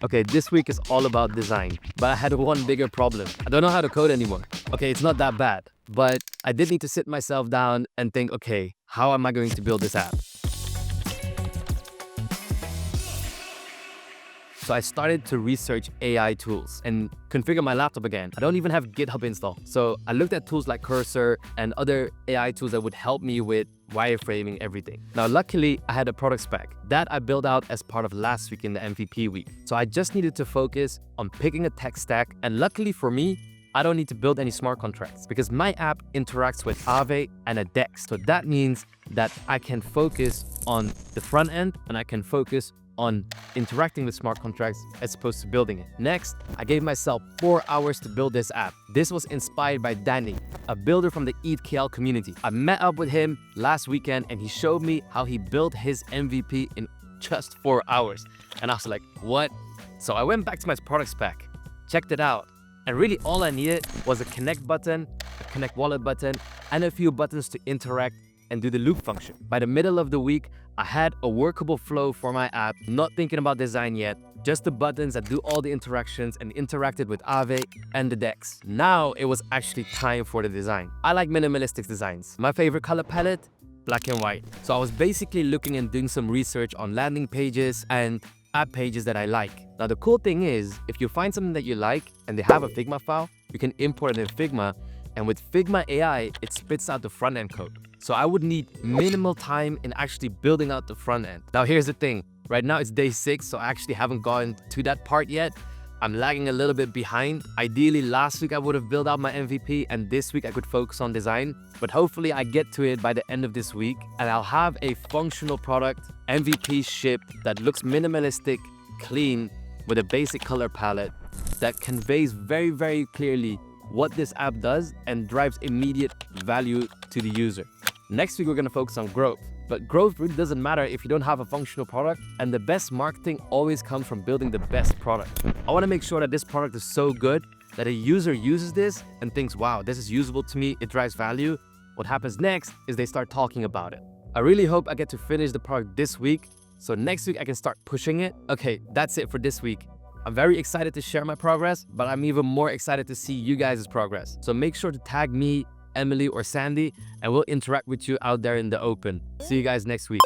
Okay, this week is all about design, but I had one bigger problem. I don't know how to code anymore. Okay, it's not that bad, but I did need to sit myself down and think, okay, how am I going to build this app? So I started to research AI tools and configure my laptop again. I don't even have GitHub installed. So I looked at tools like Cursor and other AI tools that would help me with wireframing everything. Now, luckily, I had a product spec that I built out as part of last week in the MVP week. So I just needed to focus on picking a tech stack. And luckily for me, I don't need to build any smart contracts because my app interacts with Aave and a DEX. So that means that I can focus on the front end and I can focus on interacting with smart contracts as opposed to building it. Next, I gave myself 4 hours to build this app. This was inspired by Danny, a builder from the ETHKL community. I met up with him last weekend and he showed me how he built his MVP in just 4 hours. And I was like, what? So I went back to my product spec, checked it out, and really all I needed was a connect button, a connect wallet button, and a few buttons to interact and do the loop function. By the middle of the week, I had a workable flow for my app, not thinking about design yet, just the buttons that do all the interactions and interacted with Aave and the DEX. Now it was actually time for the design. I like minimalistic designs. My favorite color palette, black and white. So I was basically looking and doing some research on landing pages and app pages that I like. Now the cool thing is, if you find something that you like and they have a Figma file, you can import it in Figma, and with Figma AI, it spits out the front-end code. So I would need minimal time in actually building out the front end. Now here's the thing, right now it's day 6, so I actually haven't gotten to that part yet. I'm lagging a little bit behind. Ideally, last week I would have built out my MVP and this week I could focus on design. But hopefully I get to it by the end of this week and I'll have a functional product, MVP shipped, that looks minimalistic, clean, with a basic color palette that conveys very, very clearly what this app does and drives immediate value to the user. Next week, we're gonna focus on growth. But growth really doesn't matter if you don't have a functional product, and the best marketing always comes from building the best product. I wanna make sure that this product is so good that a user uses this and thinks, wow, this is usable to me, it drives value. What happens next is they start talking about it. I really hope I get to finish the product this week, so next week I can start pushing it. Okay, that's it for this week. I'm very excited to share my progress, but I'm even more excited to see you guys' progress. So make sure to tag me, Emily, or Sandy, and we'll interact with you out there in the open. See you guys next week.